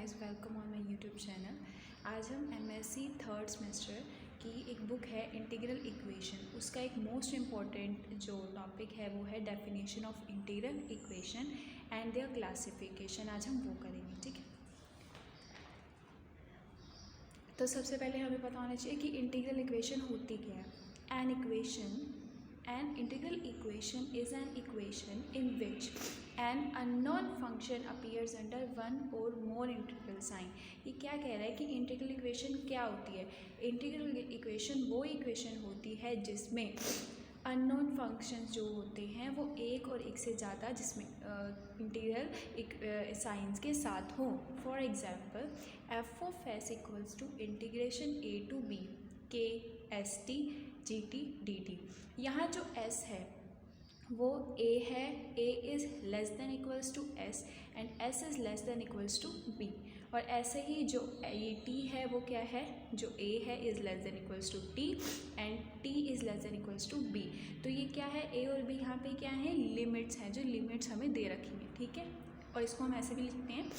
Guys, welcome on my YouTube channel. आज हम MSc third semester की एक बुक है इंटीग्रल इक्वेशन, उसका एक मोस्ट इम्पॉर्टेंट जो टॉपिक है वो है definition of integral equation and there classification. आज हम वो करेंगे, ठीक है। तो सबसे पहले हमें पता होना चाहिए कि इंटीग्रल इक्वेशन होती क्या है। An integral equation is an equation in which an unknown function appears under one or more integral sign। ये क्या कह रहा है कि इंटीग्रल इक्वेशन क्या होती है। इंटीग्रल इक्वेशन वो इक्वेशन होती है जिसमें अननोन फंक्शंस जो होते हैं वो एक और एक से ज़्यादा जिसमें इंटीग्रल साइंस के साथ हों। For example f of s equals to integration a to b k S T G T d t. यहाँ जो s है वो a है, a is less than equals to s and s is less than equals to b। और ऐसे ही जो ये t है वो क्या है, जो a है is less than equals to t and t is less than equals to b। तो ये क्या है, a और b यहाँ पे क्या है, लिमिट्स हैं, जो लिमिट्स हमें दे रखी हैं, ठीक है। और इसको हम ऐसे भी लिखते हैं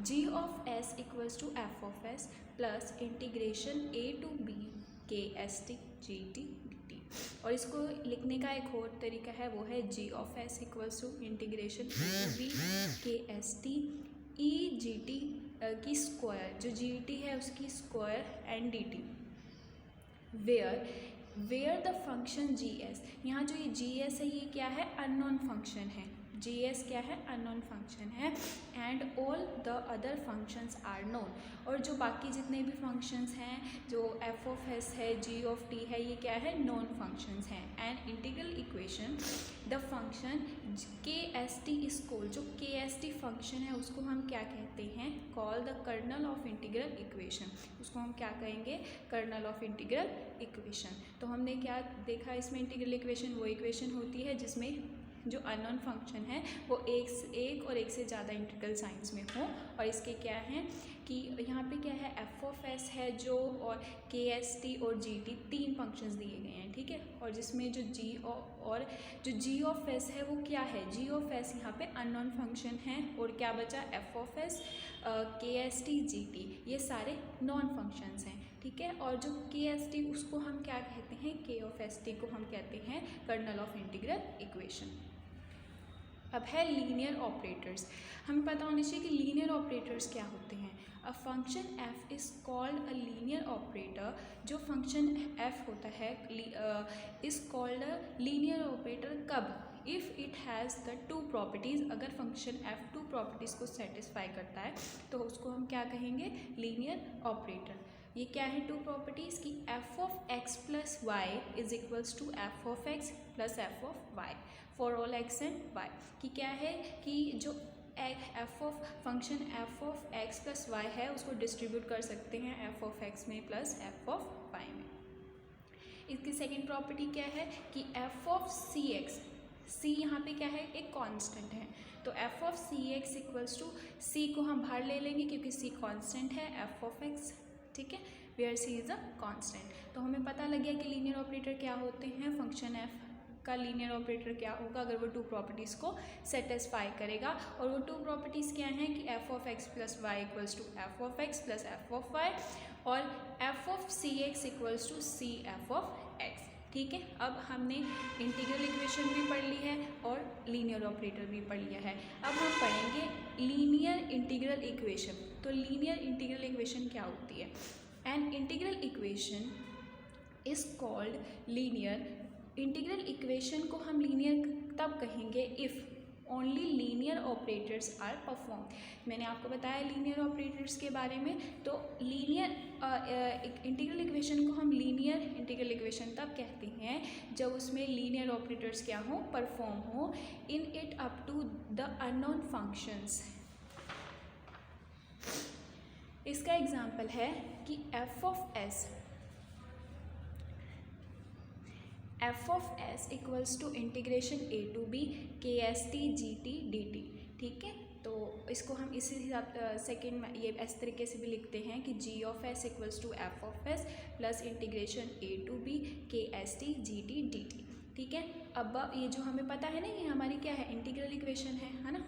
g of s equals to f of s plus integration a to b K S T G T D. और इसको लिखने का एक और तरीका है, वो है g of s equals to integration b k S t e g t की स्क्वायर, जो जी टी है उसकी square and d t. Where the function g s, यहाँ जो ये जी एस है ये क्या है, अननोन फंक्शन है। जी एस क्या है, अननोन फंक्शन है। And all the other functions are known, और जो बाकी जितने भी फंक्शंस हैं, जो एफ ऑफ एस है, जी ऑफ टी है, ये क्या है, नॉन फंक्शंस हैं। And integral equation the function के एस टी इज कॉल्ड, जो के एस टी फंक्शन है उसको हम क्या कहते हैं, call the kernel of integral equation. उसको हम क्या कहेंगे, कर्नल ऑफ इंटीग्रल इक्वेशन। तो हमने क्या देखा इसमें, इंटीग्रल इक्वेशन वो इक्वेशन होती है जिसमें जो अननोन फंक्शन है वो एक और एक से ज़्यादा इंटीग्रल साइंस में हो। और इसके क्या हैं कि यहाँ पे क्या है, एफ ऑफ एस है जो, और के एस टी और जी टी तीन फंक्शंस दिए गए हैं, ठीक है। और जिसमें जो जी ऑफ एस है वो क्या है, जी ऑफ एस यहाँ पे अननोन फंक्शन है। और क्या बचा, एफ ऑफ एस, के एस टी, जी टी, ये सारे नॉन फंक्शंस हैं, ठीक है। और जो के एस टी उसको हम क्या कहते हैं, के ऑफ एस टी को हम कहते हैं कर्नल ऑफ इंटीग्रल इक्वेशन। अब है लीनियर ऑपरेटर्स। हमें पता होना चाहिए कि लीनियर ऑपरेटर्स क्या होते हैं। A function f is called a linear operator, जो फंक्शन एफ होता है is called a linear operator कब, if it has the two properties. अगर फंक्शन एफ टू प्रॉपर्टीज़ को सेटिस्फाई करता है तो उसको हम क्या कहेंगे, लीनियर ऑपरेटर। ये क्या है, टू प्रॉपर्टीज़ की F of x plus Y is equals to F of x plus F of Y for all X and Y. कि क्या है कि जो F of function F of x plus Y है उसको डिस्ट्रीब्यूट कर सकते हैं एफ ऑफ एक्स में प्लस एफ ऑफ वाई में। इसकी सेकेंड प्रॉपर्टी क्या है कि F of C X, C यहाँ पे क्या है, एक कांस्टेंट है, तो F of C x equals to, C को हम बाहर ले लेंगे क्योंकि सी कांस्टेंट है, एफ ऑफ एक्स, ठीक है, where C is a constant. तो हमें पता लग गया कि लीनियर ऑपरेटर क्या होते हैं, फंक्शन एफ का लीनियर ऑपरेटर क्या होगा अगर वो टू प्रॉपर्टीज़ को सेटिस्फाई करेगा। और वो टू प्रॉपर्टीज़ क्या हैं कि F of x plus y equals to F of x plus F of y, और f of C x equals to c f of x, ठीक है। अब हमने इंटीग्रल इक्वेशन भी पढ़ ली है और लीनियर ऑपरेटर भी पढ़ लिया है। अब हम पढ़ेंगे लीनियर इंटीग्रल इक्वेशन। तो लीनियर इंटीग्रल इक्वेशन क्या होती है। An integral equation is called linear. Integral equation को हम लीनियर तब कहेंगे if only linear operators are perform. मैंने आपको बताया लीनियर ऑपरेटर्स के बारे में। तो लीनियर इंटीग्रल इक्वेशन को हम लीनियर इंटीग्रल इक्वेशन तब कहते हैं जब उसमें लीनियर ऑपरेटर्स क्या हो, परफॉर्म हो in it up to the unknown functions. इसका एग्जाम्पल है कि F of s, f of s equals to integration a to b k S T G T d t, ठीक है। तो इसको हम इसी हिसाब सेकेंड में ये इस तरीके से भी लिखते हैं कि g of s equals to F of s plus integration a to b k S T G T d t, ठीक है। अब ये जो हमें पता है ना, ये हमारी क्या है, इंटीग्रल इक्वेशन है ना।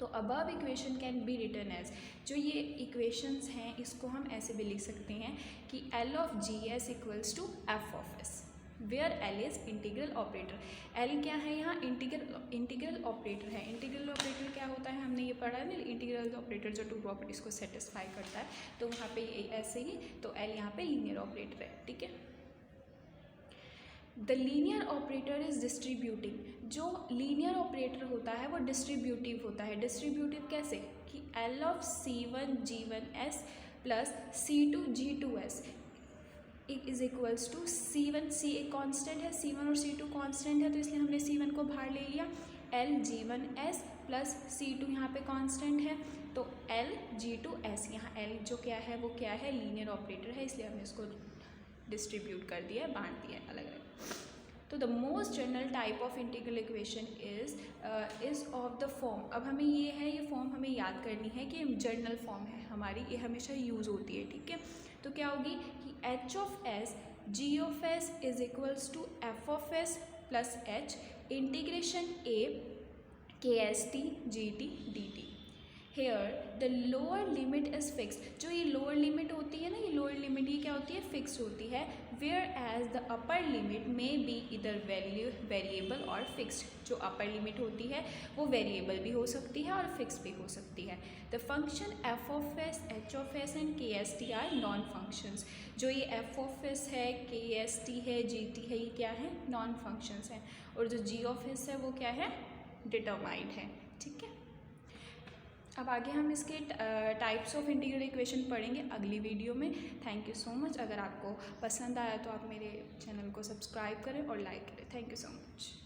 तो above equation can be written as, जो ये इक्वेशंस हैं इसको हम ऐसे भी लिख सकते हैं कि L of G S equals to F of S, where L is integral operator. L क्या है यहाँ, इंटीग्रल ऑपरेटर है। इंटीग्रल ऑपरेटर क्या होता है, हमने ये पढ़ा है ना, इंटीग्रल ऑपरेटर जो टू प्रॉपर्टीज को सेटिस्फाई करता है, तो वहाँ पे ऐसे ही, तो L यहाँ पे लीनियर ऑपरेटर है, ठीक है। The linear operator is distributive, जो लीनियर ऑपरेटर होता है वो डिस्ट्रीब्यूटिव होता है। डिस्ट्रीब्यूटिव कैसे, कि L of C1G1S plus C2G2S is equals to C1, C एक कॉन्स्टेंट है, C1 और C2 कॉन्स्टेंट है, तो इसलिए हमने C1 को बाहर ले लिया, LG1S प्लस C2 यहाँ पे कॉन्स्टेंट है, तो LG2S, यहाँ L जो क्या है वो क्या है, लीनियर ऑपरेटर है, इसलिए हमने इसको डिस्ट्रीब्यूट कर दिया है, बांट दिया है अलग अलग। तो the most general type of integral equation is of the form, अब हमें ये फॉर्म हमें याद करनी है कि जनरल फॉर्म है हमारी, ये हमेशा यूज़ होती है, ठीक है। तो क्या होगी कि H of s g of s is equals to F of s plus h integration a k S T G T d t. Here the lower limit is fix, जो ये लोअर लिमिट होती है ना, ये lower limit ये क्या होती है, फिक्स होती है। Where as the upper limit may be इधर वेरिएबल और फिक्स्ड, जो अपर लिमिट होती है वो वेरिएबल भी हो सकती है और फिक्स भी हो सकती है। The function F of s, h of s and k S t are known functions, जो ये एफ ऑफ एस है, के एस टी है, जी टी है, ये क्या है, नॉन फंक्शंस हैं, और जो जी ऑफ एस है वो क्या है, डिटरमाइंड है, ठीक है। अब आगे हम इसके टाइप्स ऑफ इंटीग्रल इक्वेशन पढ़ेंगे अगली वीडियो में। Thank you so much. अगर आपको पसंद आया तो आप मेरे चैनल को सब्सक्राइब करें और लाइक करें। Thank you so much.